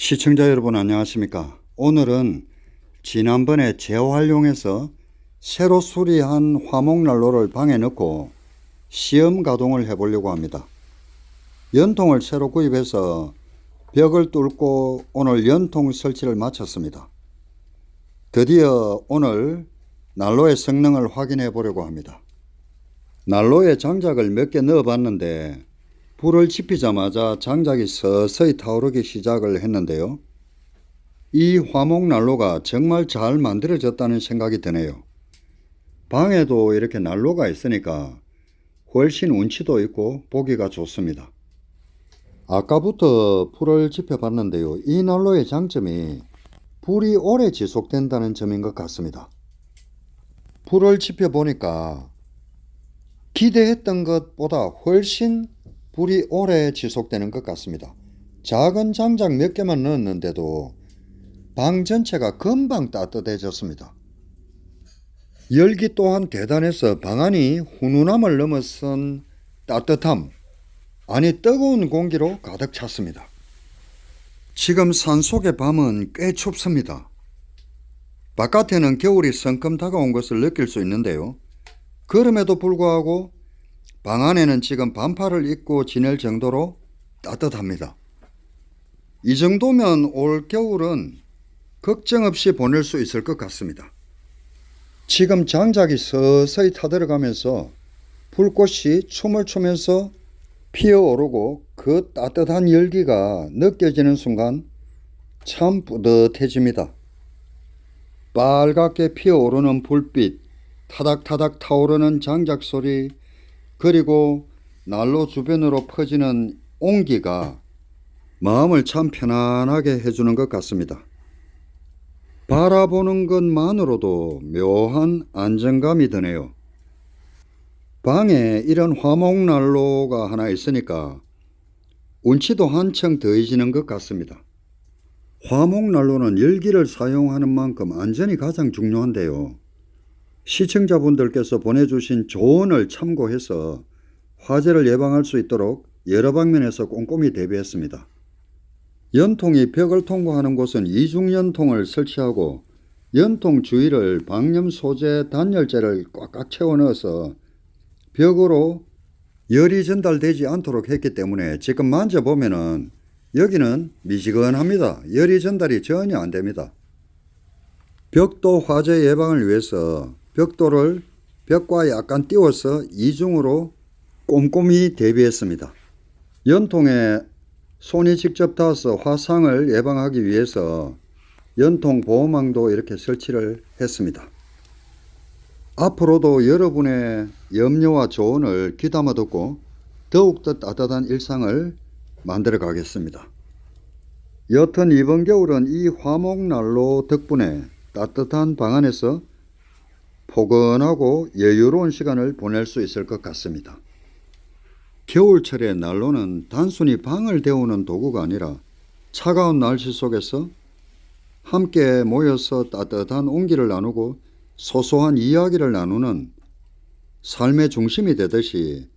시청자 여러분 안녕하십니까. 오늘은 지난번에 재활용해서 새로 수리한 화목난로를 방에 넣고 시험 가동을 해 보려고 합니다. 연통을 새로 구입해서 벽을 뚫고 오늘 연통 설치를 마쳤습니다. 드디어 오늘 난로의 성능을 확인해 보려고 합니다. 난로에 장작을 몇 개 넣어 봤는데 불을 지피자마자 장작이 서서히 타오르기 시작을 했는데요. 이 화목난로가 정말 잘 만들어졌다는 생각이 드네요. 방에도 이렇게 난로가 있으니까 훨씬 운치도 있고 보기가 좋습니다. 아까부터 불을 지펴 봤는데요. 이 난로의 장점이 불이 오래 지속된다는 점인 것 같습니다. 불을 지펴 보니까 기대했던 것보다 훨씬 불이 오래 지속되는 것 같습니다. 작은 장작 몇 개만 넣었는데도 방 전체가 금방 따뜻해졌습니다. 열기 또한 대단해서 방 안이 훈훈함을 넘어선 따뜻함, 안이 뜨거운 공기로 가득 찼습니다. 지금 산속의 밤은 꽤 춥습니다. 바깥에는 겨울이 성큼 다가온 것을 느낄 수 있는데요. 그럼에도 불구하고 방 안에는 지금 반팔을 입고 지낼 정도로 따뜻합니다. 이 정도면 올 겨울은 걱정 없이 보낼 수 있을 것 같습니다. 지금 장작이 서서히 타들어가면서 불꽃이 춤을 추면서 피어오르고 그 따뜻한 열기가 느껴지는 순간 참 뿌듯해집니다. 빨갛게 피어오르는 불빛, 타닥타닥 타오르는 장작 소리, 그리고 난로 주변으로 퍼지는 온기가 마음을 참 편안하게 해주는 것 같습니다. 바라보는 것만으로도 묘한 안정감이 드네요. 방에 이런 화목난로가 하나 있으니까 운치도 한층 더해지는 것 같습니다. 화목난로는 열기를 사용하는 만큼 안전이 가장 중요한데요. 시청자분들께서 보내주신 조언을 참고해서 화재를 예방할 수 있도록 여러 방면에서 꼼꼼히 대비했습니다. 연통이 벽을 통과하는 곳은 이중연통을 설치하고 연통 주위를 방염 소재 단열재를 꽉꽉 채워 넣어서 벽으로 열이 전달되지 않도록 했기 때문에 지금 만져보면은 여기는 미지근합니다. 열이 전달이 전혀 안 됩니다. 벽도 화재 예방을 위해서 벽돌을 벽과 약간 띄워서 이중으로 꼼꼼히 대비했습니다. 연통에 손이 직접 닿아서 화상을 예방하기 위해서 연통 보호망도 이렇게 설치를 했습니다. 앞으로도 여러분의 염려와 조언을 귀담아 듣고 더욱더 따뜻한 일상을 만들어 가겠습니다. 여튼 이번 겨울은 이 화목난로 덕분에 따뜻한 방 안에서 포근하고 여유로운 시간을 보낼 수 있을 것 같습니다. 겨울철의 난로는 단순히 방을 데우는 도구가 아니라 차가운 날씨 속에서 함께 모여서 따뜻한 온기를 나누고 소소한 이야기를 나누는 삶의 중심이 되듯이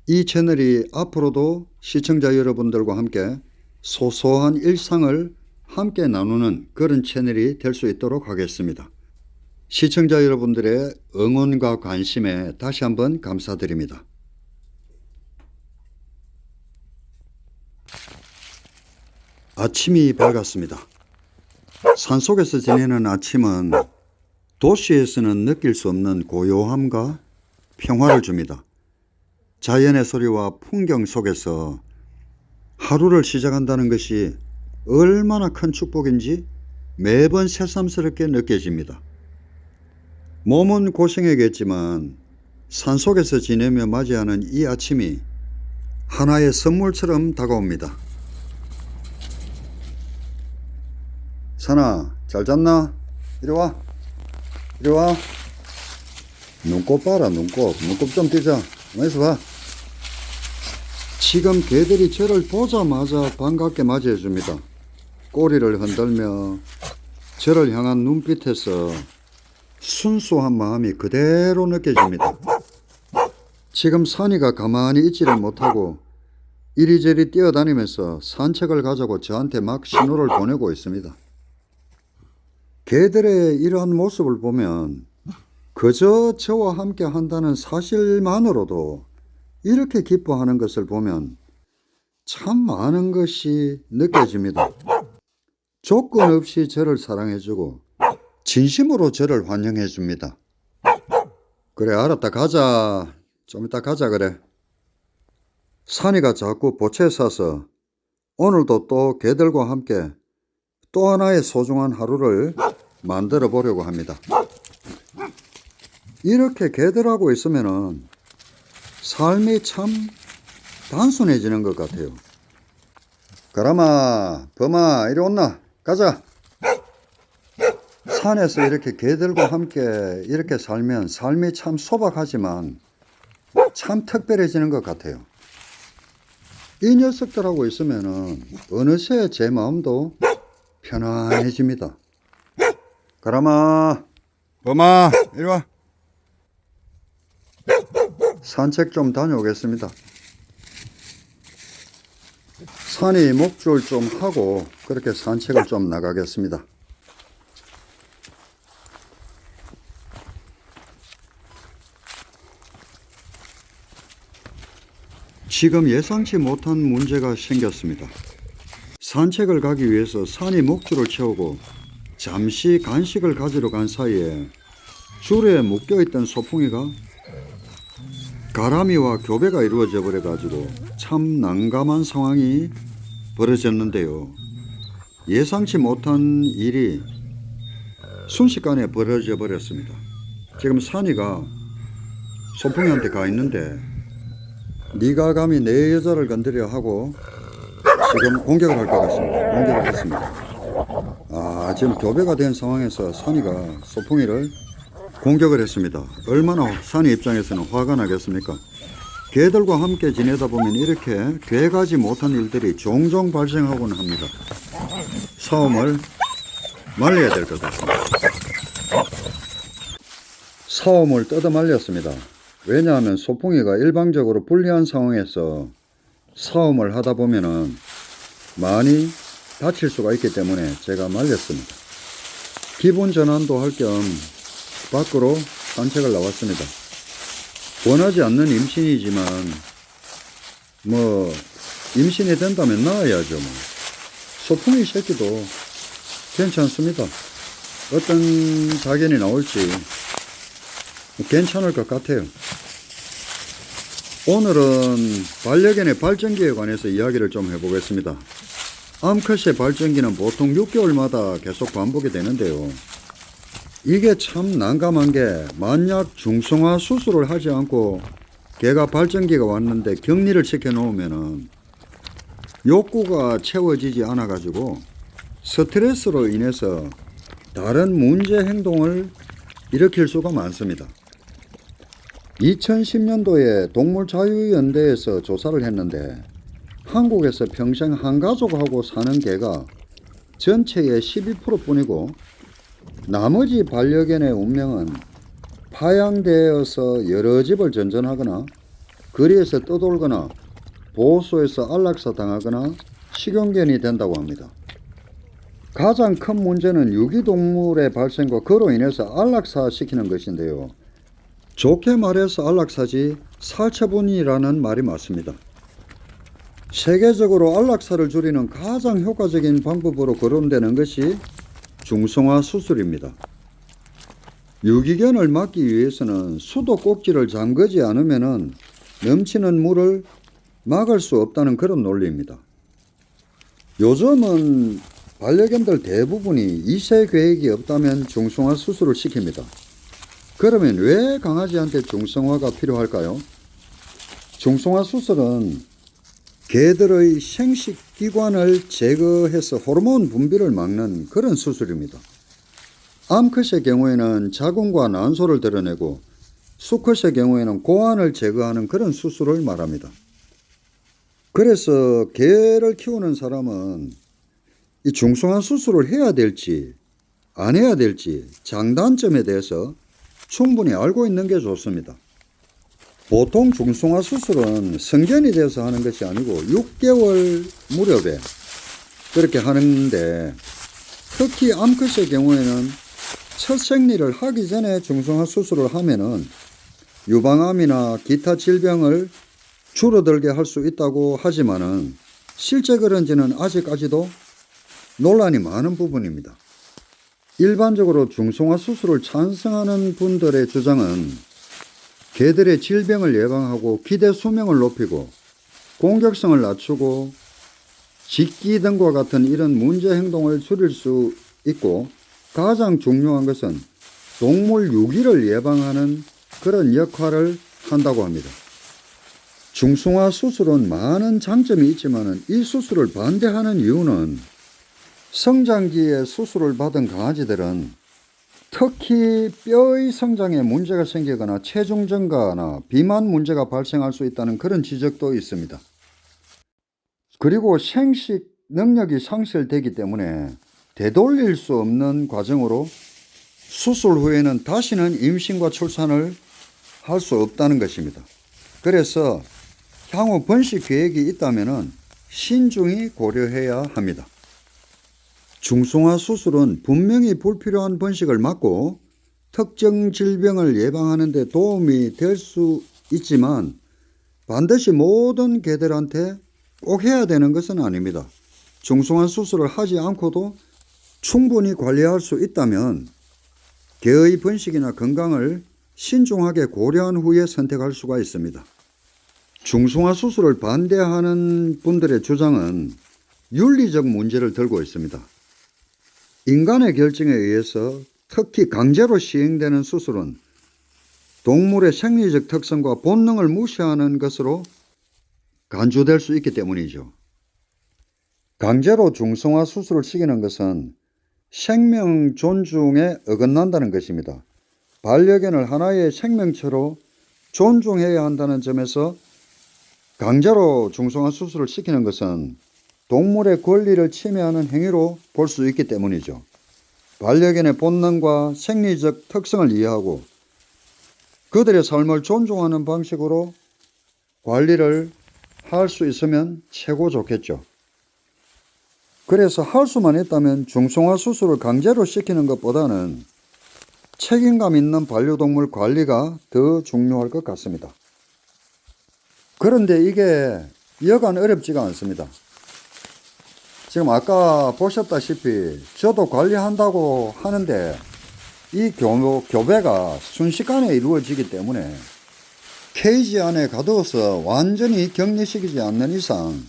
이 채널이 앞으로도 시청자 여러분들과 함께 소소한 일상을 함께 나누는 그런 채널이 될 수 있도록 하겠습니다. 시청자 여러분들의 응원과 관심에 다시 한번 감사드립니다. 아침이 밝았습니다. 산속에서 지내는 아침은 도시에서는 느낄 수 없는 고요함과 평화를 줍니다. 자연의 소리와 풍경 속에서 하루를 시작한다는 것이 얼마나 큰 축복인지 매번 새삼스럽게 느껴집니다. 몸은 고생하겠지만 산속에서 지내며 맞이하는 이 아침이 하나의 선물처럼 다가옵니다. 산아, 잘 잤나? 이리 와. 이리 와. 눈곱 봐라, 눈곱 좀 띄자. 가만있어 봐. 지금 개들이 저를 보자마자 반갑게 맞이해 줍니다. 꼬리를 흔들며 저를 향한 눈빛에서 순수한 마음이 그대로 느껴집니다. 지금 산이가 가만히 있지를 못하고 이리저리 뛰어다니면서 산책을 가자고 저한테 막 신호를 보내고 있습니다. 개들의 이러한 모습을 보면 그저 저와 함께 한다는 사실만으로도 이렇게 기뻐하는 것을 보면 참 많은 것이 느껴집니다. 조건 없이 저를 사랑해주고 진심으로 저를 환영해줍니다. 그래, 알았다, 가자. 좀 이따 가자 그래. 산이가 자꾸 보채 싸서 오늘도 또 개들과 함께 또 하나의 소중한 하루를 만들어 보려고 합니다. 이렇게 개들하고 있으면은 삶이 참 단순해지는 것 같아요. 그라마, 범아, 이리 온나? 가자. 산에서 이렇게 개들과 함께 이렇게 살면 삶이 참 소박하지만 참 특별해지는 것 같아요. 이 녀석들하고 있으면은 어느새 제 마음도 편안해집니다. 그라마, 범아, 이리 와. 산책 좀 다녀오겠습니다. 산이 목줄 좀 하고 그렇게 산책을 좀 나가겠습니다. 지금 예상치 못한 문제가 생겼습니다. 산책을 가기 위해서 산이 목줄을 채우고 잠시 간식을 가지러 간 사이에 줄에 묶여있던 소풍이가 가람이와 교배가 이루어져 버려 가지고 참 난감한 상황이 벌어졌는데요. 예상치 못한 일이 순식간에 벌어져 버렸습니다. 지금 산이가 소풍이한테 가 있는데 네가 감히 내 여자를 건드려 하고 지금 공격을 할 것 같습니다. 공격을 했습니다. 지금 교배가 된 상황에서 산이가 소풍이를 공격을 했습니다. 얼마나 산이 입장에서는 화가 나겠습니까? 개들과 함께 지내다 보면 이렇게 괴가지 못한 일들이 종종 발생하곤 합니다. 싸움을 말려야 될 것 같습니다. 싸움을 뜯어 말렸습니다. 왜냐하면 소풍이가 일방적으로 불리한 상황에서 싸움을 하다 보면은 많이 다칠 수가 있기 때문에 제가 말렸습니다. 기분 전환도 할 겸 밖으로 산책을 나왔습니다. 원하지 않는 임신이지만 임신이 된다면 낳아야죠. 소풍이 새끼도 괜찮습니다. 어떤 자견이 나올지 괜찮을 것 같아요. 오늘은 반려견의 발정기에 관해서 이야기를 좀 해보겠습니다. 암컷의 발정기는 보통 6개월마다 계속 반복이 되는데요. 이게 참 난감한 게 만약 중성화 수술을 하지 않고 개가 발정기가 왔는데 격리를 시켜 놓으면은 욕구가 채워지지 않아 가지고 스트레스로 인해서 다른 문제 행동을 일으킬 수가 많습니다. 2010년도에 동물자유연대에서 조사를 했는데 한국에서 평생 한 가족하고 사는 개가 전체의 12%뿐이고 나머지 반려견의 운명은 파양되어서 여러 집을 전전하거나 거리에서 떠돌거나 보호소에서 안락사 당하거나 식용견이 된다고 합니다. 가장 큰 문제는 유기동물의 발생과 그로 인해서 안락사 시키는 것인데요. 좋게 말해서 안락사지 살처분이라는 말이 맞습니다. 세계적으로 안락사를 줄이는 가장 효과적인 방법으로 거론되는 것이 중성화 수술입니다. 유기견을 막기 위해서는 수도 꼭지를 잠그지 않으면 넘치는 물을 막을 수 없다는 그런 논리입니다. 요즘은 반려견들 대부분이 2세 계획이 없다면 중성화 수술을 시킵니다. 그러면 왜 강아지한테 중성화가 필요할까요? 중성화 수술은 개들의 생식기관을 제거해서 호르몬 분비를 막는 그런 수술입니다. 암컷의 경우에는 자궁과 난소를 드러내고 수컷의 경우에는 고환을 제거하는 그런 수술을 말합니다. 그래서 개를 키우는 사람은 이 중성화 수술을 해야 될지 안 해야 될지 장단점에 대해서 충분히 알고 있는 게 좋습니다. 보통 중성화 수술은 성견이 돼서 하는 것이 아니고 6개월 무렵에 그렇게 하는데, 특히 암컷의 경우에는 첫 생리를 하기 전에 중성화 수술을 하면은 유방암이나 기타 질병을 줄어들게 할 수 있다고 하지만은 실제 그런지는 아직까지도 논란이 많은 부분입니다. 일반적으로 중성화 수술을 찬성하는 분들의 주장은 개들의 질병을 예방하고 기대 수명을 높이고 공격성을 낮추고 짖기 등과 같은 이런 문제 행동을 줄일 수 있고, 가장 중요한 것은 동물 유기를 예방하는 그런 역할을 한다고 합니다. 중성화 수술은 많은 장점이 있지만 이 수술을 반대하는 이유는 성장기에 수술을 받은 강아지들은 특히 뼈의 성장에 문제가 생기거나 체중 증가나 비만 문제가 발생할 수 있다는 그런 지적도 있습니다. 그리고 생식 능력이 상실되기 때문에 되돌릴 수 없는 과정으로 수술 후에는 다시는 임신과 출산을 할 수 없다는 것입니다. 그래서 향후 번식 계획이 있다면 신중히 고려해야 합니다. 중성화 수술은 분명히 불필요한 번식을 막고 특정 질병을 예방하는 데 도움이 될 수 있지만 반드시 모든 개들한테 꼭 해야 되는 것은 아닙니다. 중성화 수술을 하지 않고도 충분히 관리할 수 있다면 개의 번식이나 건강을 신중하게 고려한 후에 선택할 수가 있습니다. 중성화 수술을 반대하는 분들의 주장은 윤리적 문제를 들고 있습니다. 인간의 결정에 의해서 특히 강제로 시행되는 수술은 동물의 생리적 특성과 본능을 무시하는 것으로 간주될 수 있기 때문이죠. 강제로 중성화 수술을 시키는 것은 생명 존중에 어긋난다는 것입니다. 반려견을 하나의 생명체로 존중해야 한다는 점에서 강제로 중성화 수술을 시키는 것은 동물의 권리를 침해하는 행위로 볼 수 있기 때문이죠. 반려견의 본능과 생리적 특성을 이해하고 그들의 삶을 존중하는 방식으로 관리를 할 수 있으면 최고 좋겠죠. 그래서 할 수만 있다면 중성화 수술을 강제로 시키는 것보다는 책임감 있는 반려동물 관리가 더 중요할 것 같습니다. 그런데 이게 여간 어렵지가 않습니다. 지금 아까 보셨다시피 저도 관리한다고 하는데 이 교배가 순식간에 이루어지기 때문에 케이지 안에 가두어서 완전히 격리시키지 않는 이상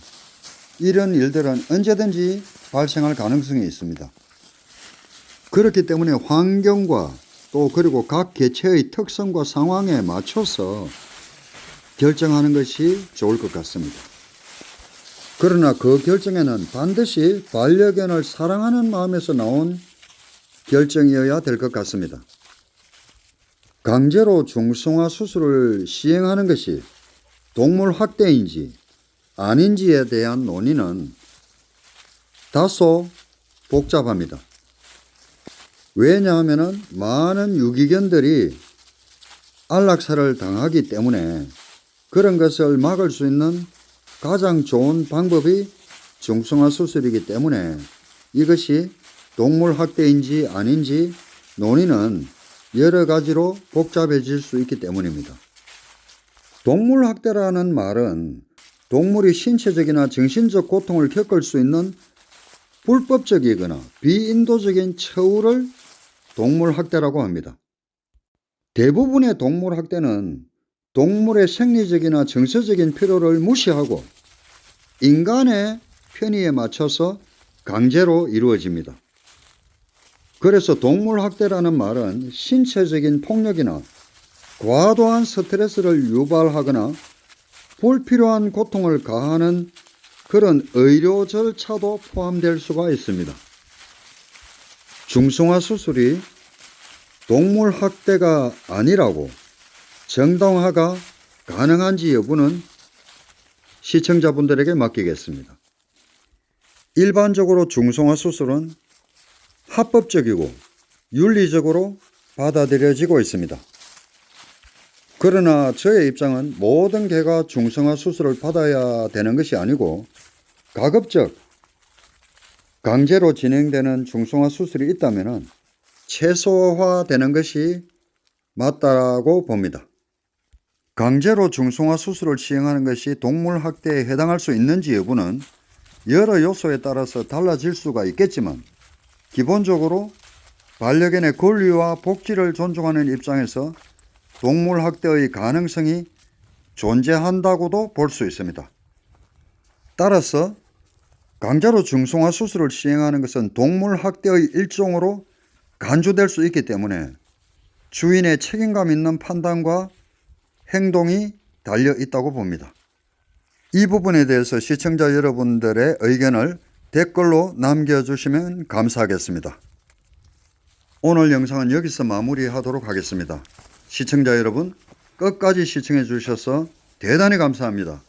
이런 일들은 언제든지 발생할 가능성이 있습니다. 그렇기 때문에 환경과 또 그리고 각 개체의 특성과 상황에 맞춰서 결정하는 것이 좋을 것 같습니다. 그러나 그 결정에는 반드시 반려견을 사랑하는 마음에서 나온 결정이어야 될 것 같습니다. 강제로 중성화 수술을 시행하는 것이 동물 학대인지 아닌지에 대한 논의는 다소 복잡합니다. 왜냐하면 많은 유기견들이 안락사를 당하기 때문에 그런 것을 막을 수 있는 가장 좋은 방법이 중성화 수술이기 때문에 이것이 동물 학대인지 아닌지 논의는 여러 가지로 복잡해질 수 있기 때문입니다. 동물 학대라는 말은 동물이 신체적이나 정신적 고통을 겪을 수 있는 불법적이거나 비인도적인 처우를 동물 학대라고 합니다. 대부분의 동물 학대는 동물의 생리적이나 정서적인 필요를 무시하고 인간의 편의에 맞춰서 강제로 이루어집니다. 그래서 동물 학대라는 말은 신체적인 폭력이나 과도한 스트레스를 유발하거나 불필요한 고통을 가하는 그런 의료 절차도 포함될 수가 있습니다. 중성화 수술이 동물 학대가 아니라고 정당화가 가능한지 여부는 시청자분들에게 맡기겠습니다. 일반적으로 중성화 수술은 합법적이고 윤리적으로 받아들여지고 있습니다. 그러나 저의 입장은 모든 개가 중성화 수술을 받아야 되는 것이 아니고 가급적 강제로 진행되는 중성화 수술이 있다면 최소화되는 것이 맞다고 봅니다. 강제로 중성화 수술을 시행하는 것이 동물 학대에 해당할 수 있는지 여부는 여러 요소에 따라서 달라질 수가 있겠지만 기본적으로 반려견의 권리와 복지를 존중하는 입장에서 동물 학대의 가능성이 존재한다고도 볼 수 있습니다. 따라서 강제로 중성화 수술을 시행하는 것은 동물 학대의 일종으로 간주될 수 있기 때문에 주인의 책임감 있는 판단과 행동이 달려 있다고 봅니다. 이 부분에 대해서 시청자 여러분들의 의견을 댓글로 남겨주시면 감사하겠습니다. 오늘 영상은 여기서 마무리하도록 하겠습니다. 시청자 여러분, 끝까지 시청해 주셔서 대단히 감사합니다.